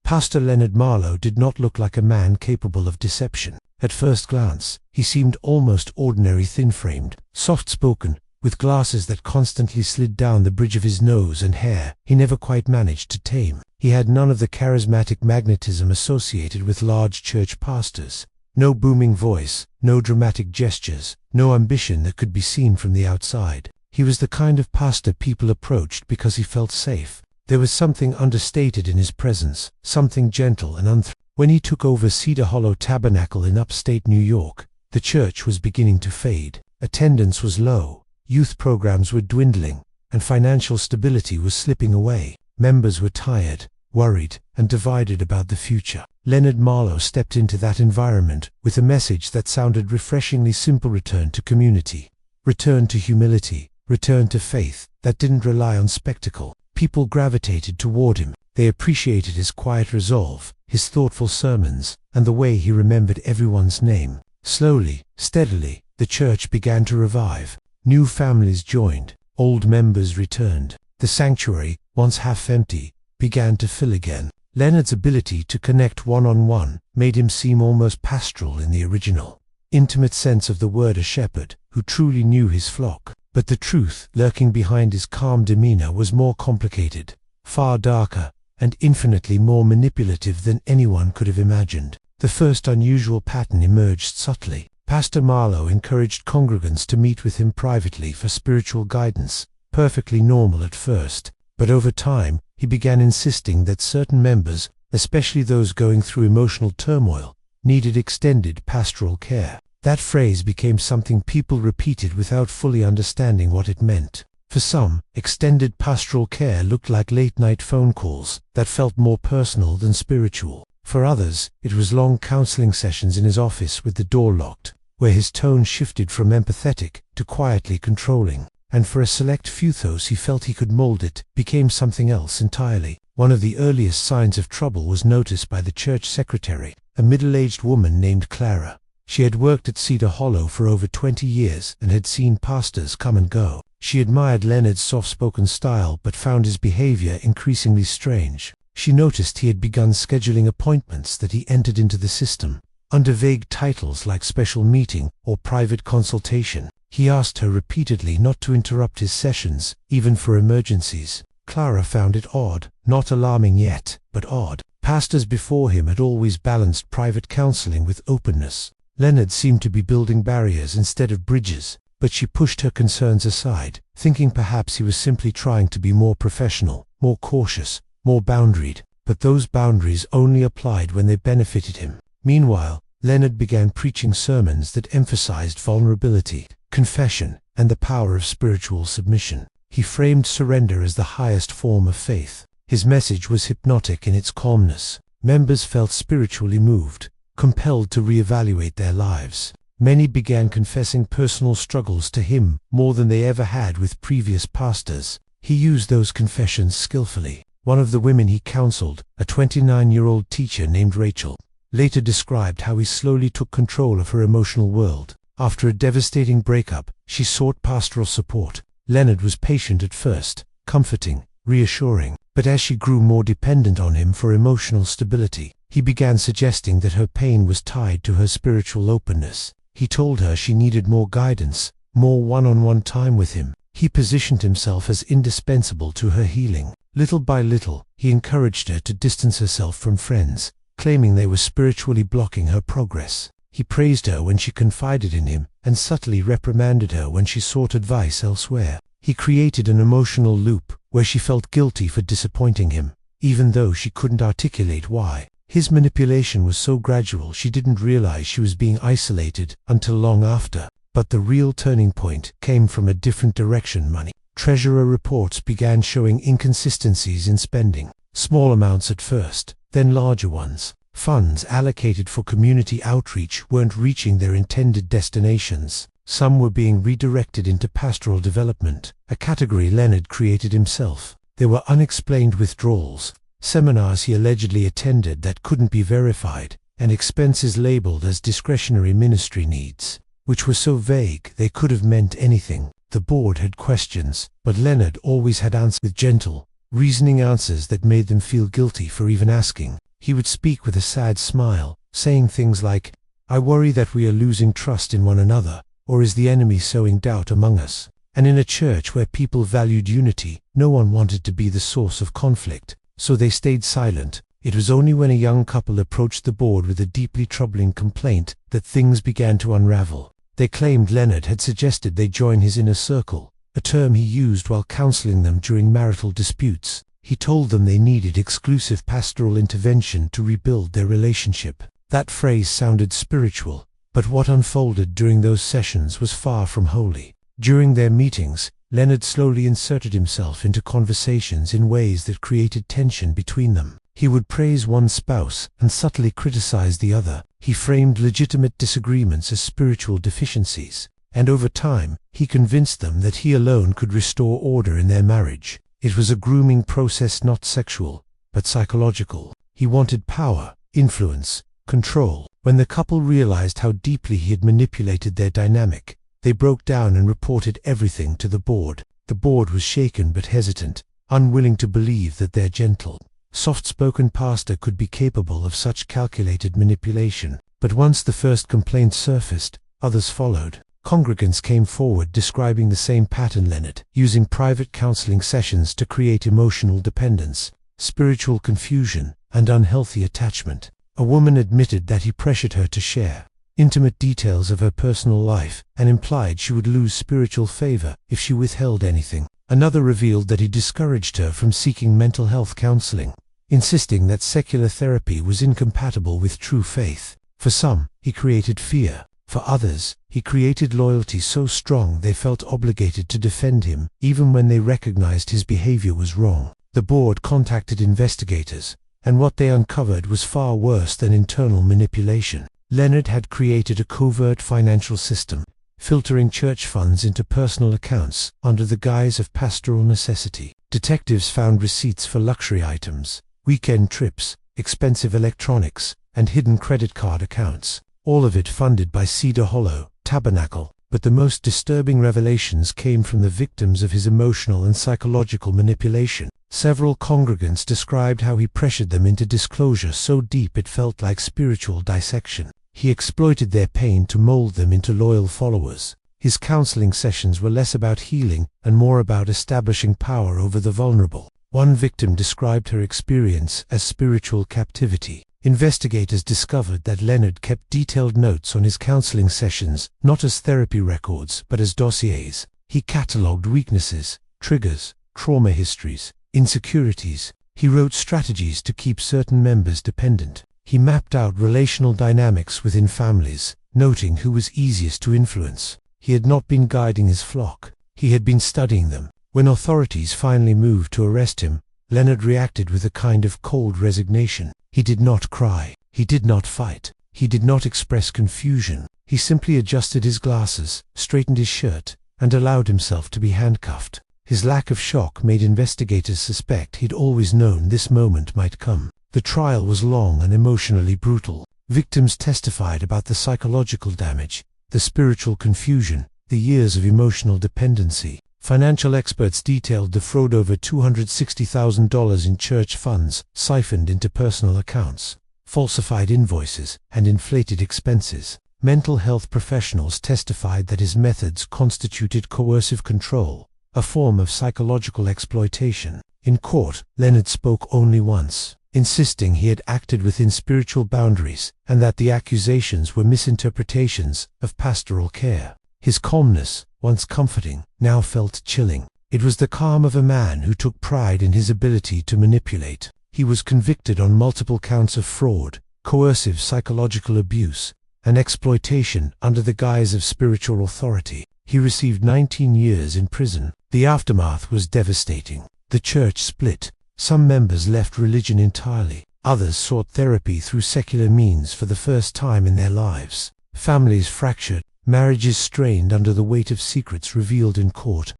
Pastor Leonard Marlow did not look like a man capable of deception. At first glance, he seemed almost ordinary, thin-framed, soft-spoken, with glasses that constantly slid down the bridge of his nose and hair he never quite managed to tame. He had none of the charismatic magnetism associated with large church pastors. No booming voice, no dramatic gestures, no ambition that could be seen from the outside. He was the kind of pastor people approached because he felt safe. There was something understated in his presence, something gentle and When he took over Cedar Hollow Tabernacle in upstate New York, the church was beginning to fade. Attendance was low, youth programs were dwindling, and financial stability was slipping away. Members were tired, worried, and divided about the future. Leonard Marlow stepped into that environment with a message that sounded refreshingly simple: return to community, return to humility, return to faith that didn't rely on spectacle. People gravitated toward him. They appreciated his quiet resolve, his thoughtful sermons, and the way he remembered everyone's name. Slowly, steadily, the church began to revive. New families joined, old members returned. The sanctuary, once half empty, began to fill again. Leonard's ability to connect one-on-one made him seem almost pastoral in the original, intimate sense of the word, a shepherd who truly knew his flock. But the truth lurking behind his calm demeanor was more complicated, far darker, and infinitely more manipulative than anyone could have imagined. The first unusual pattern emerged subtly. Pastor Marlow encouraged congregants to meet with him privately for spiritual guidance, perfectly normal at first, but over time, he began insisting that certain members, especially those going through emotional turmoil, needed extended pastoral care. That phrase became something people repeated without fully understanding what it meant. For some, extended pastoral care looked like late-night phone calls that felt more personal than spiritual. For others, it was long counseling sessions in his office with the door locked, where his tone shifted from empathetic to quietly controlling. And for a select few, those he felt he could mold it, became something else entirely. One of the earliest signs of trouble was noticed by the church secretary, a middle-aged woman named Clara. She had worked at Cedar Hollow for over 20 years and had seen pastors come and go. She admired Leonard's soft-spoken style but found his behavior increasingly strange. She noticed he had begun scheduling appointments that he entered into the system, under vague titles like special meeting or private consultation. He asked her repeatedly not to interrupt his sessions, even for emergencies. Clara found it odd, not alarming yet, but odd. Pastors before him had always balanced private counseling with openness. Leonard seemed to be building barriers instead of bridges, but she pushed her concerns aside, thinking perhaps he was simply trying to be more professional, more cautious, more boundaried. But those boundaries only applied when they benefited him. Meanwhile, Leonard began preaching sermons that emphasized vulnerability, confession, and the power of spiritual submission. He framed surrender as the highest form of faith. His message was hypnotic in its calmness. Members felt spiritually moved, compelled to reevaluate their lives. Many began confessing personal struggles to him more than they ever had with previous pastors. He used those confessions skillfully. One of the women he counseled, a 29-year-old teacher named Rachel, later described how he slowly took control of her emotional world. After a devastating breakup, she sought pastoral support. Leonard was patient at first, comforting, reassuring, but as she grew more dependent on him for emotional stability, he began suggesting that her pain was tied to her spiritual openness. He told her she needed more guidance, more one-on-one time with him. He positioned himself as indispensable to her healing. Little by little, he encouraged her to distance herself from friends, claiming they were spiritually blocking her progress. He praised her when she confided in him, and subtly reprimanded her when she sought advice elsewhere. He created an emotional loop, where she felt guilty for disappointing him, even though she couldn't articulate why. His manipulation was so gradual she didn't realize she was being isolated until long after. But the real turning point came from a different direction: money. Treasurer reports began showing inconsistencies in spending. Small amounts at first, then larger ones. Funds allocated for community outreach weren't reaching their intended destinations. Some were being redirected into pastoral development, a category Leonard created himself. There were unexplained withdrawals, seminars he allegedly attended that couldn't be verified, and expenses labeled as discretionary ministry needs, which were so vague they could have meant anything. The board had questions, but Leonard always had answers, with gentle, reasoning answers that made them feel guilty for even asking. He would speak with a sad smile, saying things like, "I worry that we are losing trust in one another, or is the enemy sowing doubt among us?" And in a church where people valued unity, no one wanted to be the source of conflict, so they stayed silent. It was only when a young couple approached the board with a deeply troubling complaint that things began to unravel. They claimed Leonard had suggested they join his inner circle, a term he used while counseling them during marital disputes. He told them they needed exclusive pastoral intervention to rebuild their relationship. That phrase sounded spiritual, but what unfolded during those sessions was far from holy. During their meetings, Leonard slowly inserted himself into conversations in ways that created tension between them. He would praise one spouse and subtly criticize the other. He framed legitimate disagreements as spiritual deficiencies, and over time, he convinced them that he alone could restore order in their marriage. It was a grooming process, not sexual, but psychological. He wanted power, influence, control. When the couple realized how deeply he had manipulated their dynamic, they broke down and reported everything to the board. The board was shaken but hesitant, unwilling to believe that their gentle, soft-spoken pastor could be capable of such calculated manipulation. But once the first complaint surfaced, others followed. Congregants came forward describing the same pattern: Leonard using private counseling sessions to create emotional dependence, spiritual confusion, and unhealthy attachment. A woman admitted that he pressured her to share intimate details of her personal life and implied she would lose spiritual favor if she withheld anything. Another revealed that he discouraged her from seeking mental health counseling, insisting that secular therapy was incompatible with true faith. For some, he created fear. For others, he created loyalty so strong they felt obligated to defend him, even when they recognized his behavior was wrong. The board contacted investigators, and what they uncovered was far worse than internal manipulation. Leonard had created a covert financial system, filtering church funds into personal accounts under the guise of pastoral necessity. Detectives found receipts for luxury items, weekend trips, expensive electronics, and hidden credit card accounts, all of it funded by Cedar Hollow Tabernacle. But the most disturbing revelations came from the victims of his emotional and psychological manipulation. Several congregants described how he pressured them into disclosure so deep it felt like spiritual dissection. He exploited their pain to mold them into loyal followers. His counseling sessions were less about healing and more about establishing power over the vulnerable. One victim described her experience as spiritual captivity. Investigators discovered that Leonard kept detailed notes on his counseling sessions, not as therapy records, but as dossiers. He catalogued weaknesses, triggers, trauma histories, insecurities. He wrote strategies to keep certain members dependent. He mapped out relational dynamics within families, noting who was easiest to influence. He had not been guiding his flock. He had been studying them. When authorities finally moved to arrest him, Leonard reacted with a kind of cold resignation. He did not cry. He did not fight. He did not express confusion. He simply adjusted his glasses, straightened his shirt, and allowed himself to be handcuffed. His lack of shock made investigators suspect he'd always known this moment might come. The trial was long and emotionally brutal. Victims testified about the psychological damage, the spiritual confusion, the years of emotional dependency. Financial experts detailed the fraud: over $260,000 in church funds siphoned into personal accounts, falsified invoices, and inflated expenses. Mental health professionals testified that his methods constituted coercive control, a form of psychological exploitation. In court, Leonard spoke only once, insisting he had acted within spiritual boundaries and that the accusations were misinterpretations of pastoral care. His calmness, once comforting, now felt chilling. It was the calm of a man who took pride in his ability to manipulate. He was convicted on multiple counts of fraud, coercive psychological abuse, and exploitation under the guise of spiritual authority. He received 19 years in prison. The aftermath was devastating. The church split. Some members left religion entirely. Others sought therapy through secular means for the first time in their lives. Families fractured, marriages strained under the weight of secrets revealed in court.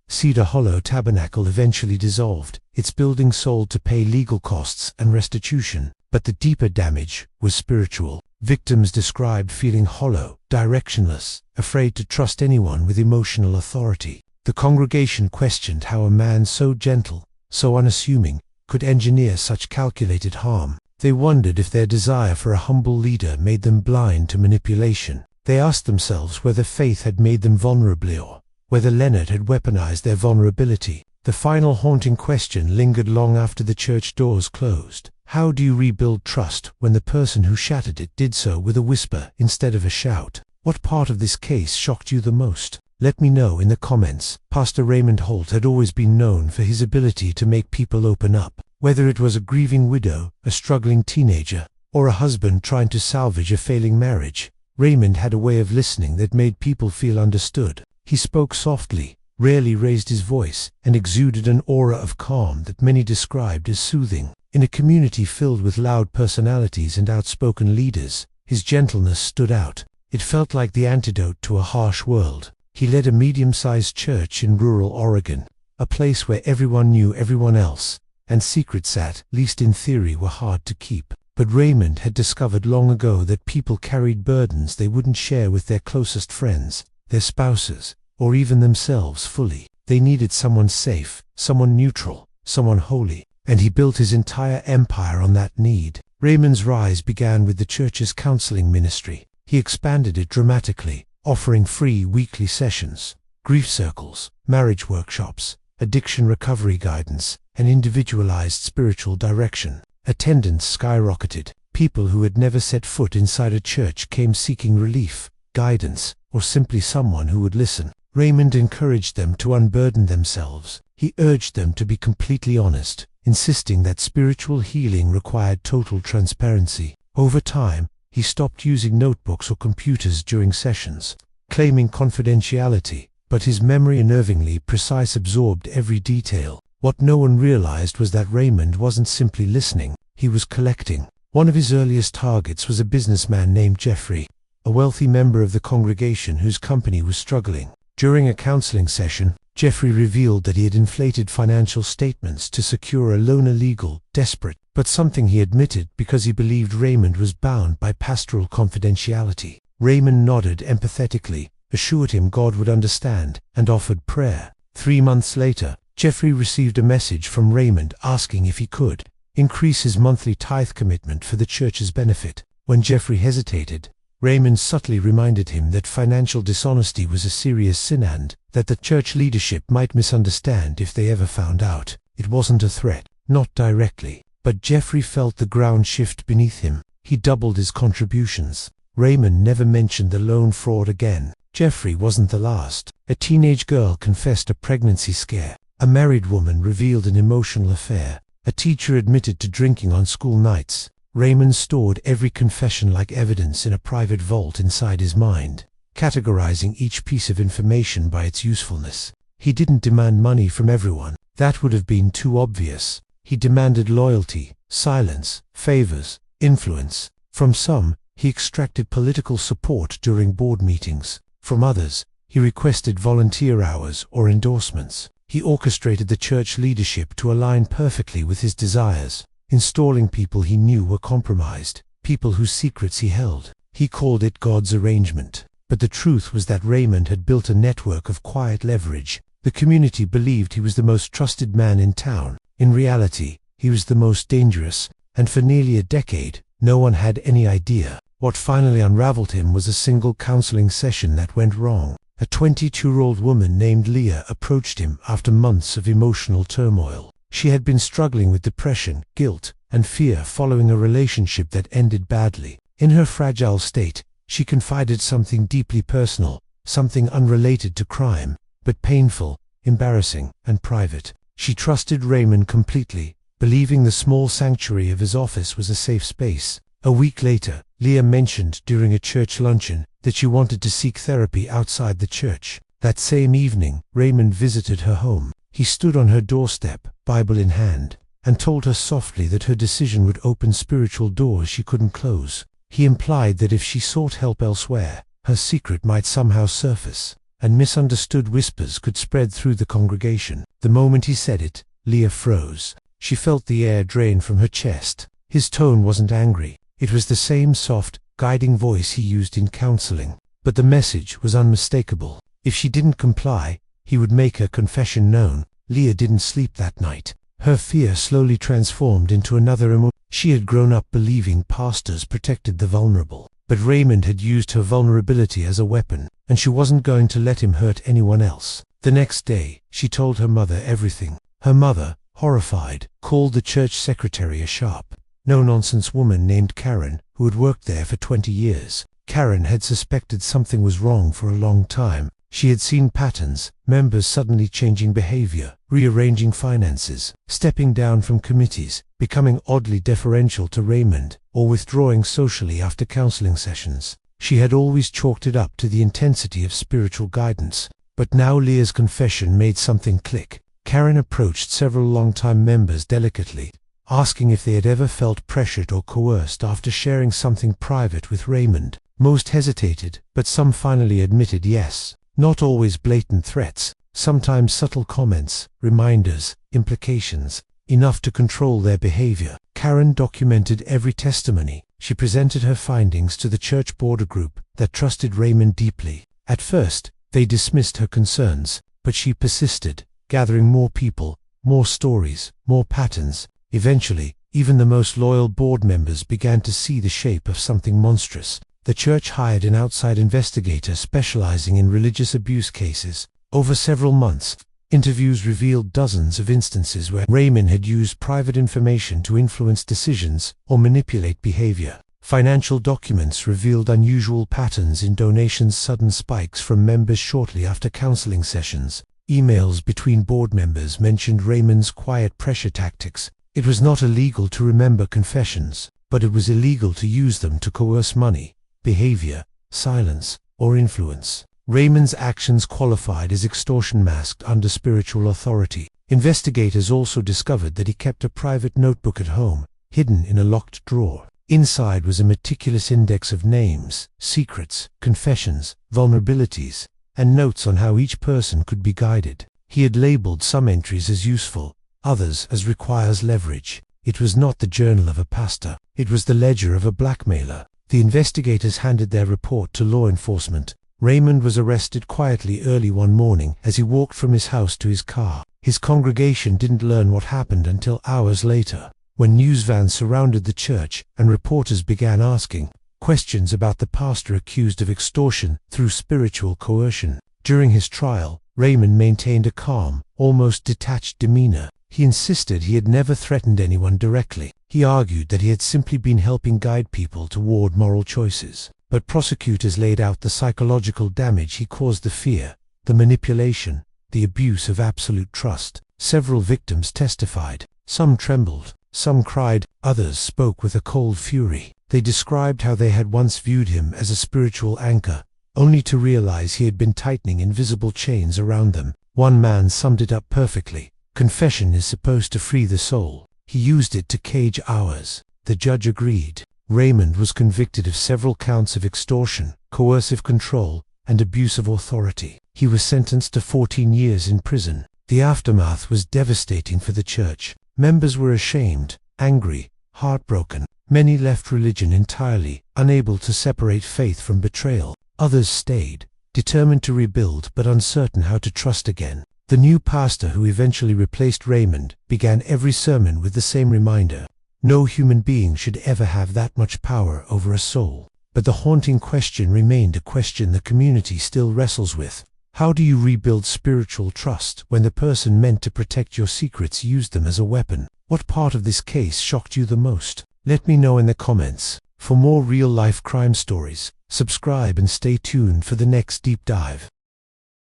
Cedar Hollow Tabernacle eventually dissolved, its building sold to pay legal costs and restitution, but the deeper damage was spiritual. Victims described feeling hollow, directionless, afraid to trust anyone with emotional authority. The congregation questioned how a man so gentle, so unassuming, could engineer such calculated harm. They wondered if their desire for a humble leader made them blind to manipulation. They asked themselves whether faith had made them vulnerable or whether Leonard had weaponized their vulnerability. The final haunting question lingered long after the church doors closed. How do you rebuild trust when the person who shattered it did so with a whisper instead of a shout? What part of this case shocked you the most? Let me know in the comments. Pastor Raymond Holt had always been known for his ability to make people open up. Whether it was a grieving widow, a struggling teenager, or a husband trying to salvage a failing marriage, Raymond had a way of listening that made people feel understood. He spoke softly, rarely raised his voice, and exuded an aura of calm that many described as soothing. In a community filled with loud personalities and outspoken leaders, his gentleness stood out. It felt like the antidote to a harsh world. He led a medium-sized church in rural Oregon, a place where everyone knew everyone else, and secrets at least in theory, were hard to keep. But Raymond had discovered long ago that people carried burdens they wouldn't share with their closest friends, their spouses, or even themselves fully. They needed someone safe, someone neutral, someone holy, and he built his entire empire on that need. Raymond's rise began with the church's counseling ministry. He expanded it dramatically, offering free weekly sessions, grief circles, marriage workshops, addiction recovery guidance, and individualized spiritual direction. Attendance skyrocketed. People who had never set foot inside a church came seeking relief, guidance, or simply someone who would listen. Raymond encouraged them to unburden themselves. He urged them to be completely honest, insisting that spiritual healing required total transparency. Over time, he stopped using notebooks or computers during sessions, claiming confidentiality, but his memory, unnervingly precise, absorbed every detail. What no one realized was that Raymond wasn't simply listening, he was collecting. One of his earliest targets was a businessman named Jeffrey, a wealthy member of the congregation whose company was struggling. During a counseling session, Jeffrey revealed that he had inflated financial statements to secure a loan. Illegal, desperate, but something he admitted because he believed Raymond was bound by pastoral confidentiality. Raymond nodded empathetically, assured him God would understand, and offered prayer. 3 months later, Jeffrey received a message from Raymond asking if he could increase his monthly tithe commitment for the church's benefit. When Jeffrey hesitated, Raymond subtly reminded him that financial dishonesty was a serious sin and that the church leadership might misunderstand if they ever found out. It wasn't a threat, not directly, but Jeffrey felt the ground shift beneath him. He doubled his contributions. Raymond never mentioned the loan fraud again. Jeffrey wasn't the last. A teenage girl confessed a pregnancy scare. A married woman revealed an emotional affair. A teacher admitted to drinking on school nights. Raymond stored every confession like evidence in a private vault inside his mind, categorizing each piece of information by its usefulness. He didn't demand money from everyone. That would have been too obvious. He demanded loyalty, silence, favors, influence. From some, he extracted political support during board meetings. From others, he requested volunteer hours or endorsements. He orchestrated the church leadership to align perfectly with his desires, installing people he knew were compromised, people whose secrets he held. He called it God's arrangement. But the truth was that Raymond had built a network of quiet leverage. The community believed he was the most trusted man in town. In reality, he was the most dangerous, and for nearly a decade, no one had any idea. What finally unraveled him was a single counseling session that went wrong. A 22-year-old woman named Leah approached him after months of emotional turmoil. She had been struggling with depression, guilt, and fear following a relationship that ended badly. In her fragile state, she confided something deeply personal, something unrelated to crime, but painful, embarrassing, and private. She trusted Raymond completely, believing the small sanctuary of his office was a safe space. A week later, Leah mentioned during a church luncheon that she wanted to seek therapy outside the church. That same evening, Raymond visited her home. He stood on her doorstep, Bible in hand, and told her softly that her decision would open spiritual doors she couldn't close. He implied that if she sought help elsewhere, her secret might somehow surface, and misunderstood whispers could spread through the congregation. The moment he said it, Leah froze. She felt the air drain from her chest. His tone wasn't angry. It was the same soft, guiding voice he used in counseling. But the message was unmistakable. If she didn't comply, he would make her confession known. Leah didn't sleep that night. Her fear slowly transformed into another emotion. She had grown up believing pastors protected the vulnerable. But Raymond had used her vulnerability as a weapon, and she wasn't going to let him hurt anyone else. The next day, she told her mother everything. Her mother, horrified, called the church secretary a sharp, no-nonsense woman named Karen, who had worked there for 20 years. Karen had suspected something was wrong for a long time. She had seen patterns, members suddenly changing behavior, rearranging finances, stepping down from committees, becoming oddly deferential to Raymond, or withdrawing socially after counseling sessions. She had always chalked it up to the intensity of spiritual guidance. But now Leah's confession made something click. Karen approached several longtime members delicately, asking if they had ever felt pressured or coerced after sharing something private with Raymond. Most hesitated, but some finally admitted yes. Not always blatant threats, sometimes subtle comments, reminders, implications, enough to control their behavior. Karen documented every testimony. She presented her findings to the church board group that trusted Raymond deeply. At first, they dismissed her concerns, but she persisted, gathering more people, more stories, more patterns. Eventually, even the most loyal board members began to see the shape of something monstrous. The church hired an outside investigator specializing in religious abuse cases. Over several months, interviews revealed dozens of instances where Raymond had used private information to influence decisions or manipulate behavior. Financial documents revealed unusual patterns in donations, sudden spikes from members shortly after counseling sessions. Emails between board members mentioned Raymond's quiet pressure tactics. It was not illegal to remember confessions, but it was illegal to use them to coerce money, behavior, silence, or influence. Raymond's actions qualified as extortion masked under spiritual authority. Investigators also discovered that he kept a private notebook at home, hidden in a locked drawer. Inside was a meticulous index of names, secrets, confessions, vulnerabilities, and notes on how each person could be guided. He had labeled some entries as useful, others as requires leverage. It was not the journal of a pastor. It was the ledger of a blackmailer. The investigators handed their report to law enforcement. Raymond was arrested quietly early one morning as he walked from his house to his car. His congregation didn't learn what happened until hours later, when news vans surrounded the church and reporters began asking questions about the pastor accused of extortion through spiritual coercion. During his trial, Raymond maintained a calm, almost detached demeanor. He insisted he had never threatened anyone directly. He argued that he had simply been helping guide people toward moral choices. But prosecutors laid out the psychological damage he caused: the fear, the manipulation, the abuse of absolute trust. Several victims testified. Some trembled, some cried, others spoke with a cold fury. They described how they had once viewed him as a spiritual anchor, only to realize he had been tightening invisible chains around them. One man summed it up perfectly: confession is supposed to free the soul. He used it to cage ours. The judge agreed. Raymond was convicted of several counts of extortion, coercive control, and abuse of authority. He was sentenced to 14 years in prison. The aftermath was devastating for the church. Members were ashamed, angry, heartbroken. Many left religion entirely, unable to separate faith from betrayal. Others stayed, determined to rebuild but uncertain how to trust again. The new pastor, who eventually replaced Raymond, began every sermon with the same reminder: no human being should ever have that much power over a soul. But the haunting question remained a question the community still wrestles with. How do you rebuild spiritual trust when the person meant to protect your secrets used them as a weapon? What part of this case shocked you the most? Let me know in the comments. For more real-life crime stories, subscribe and stay tuned for the next deep dive.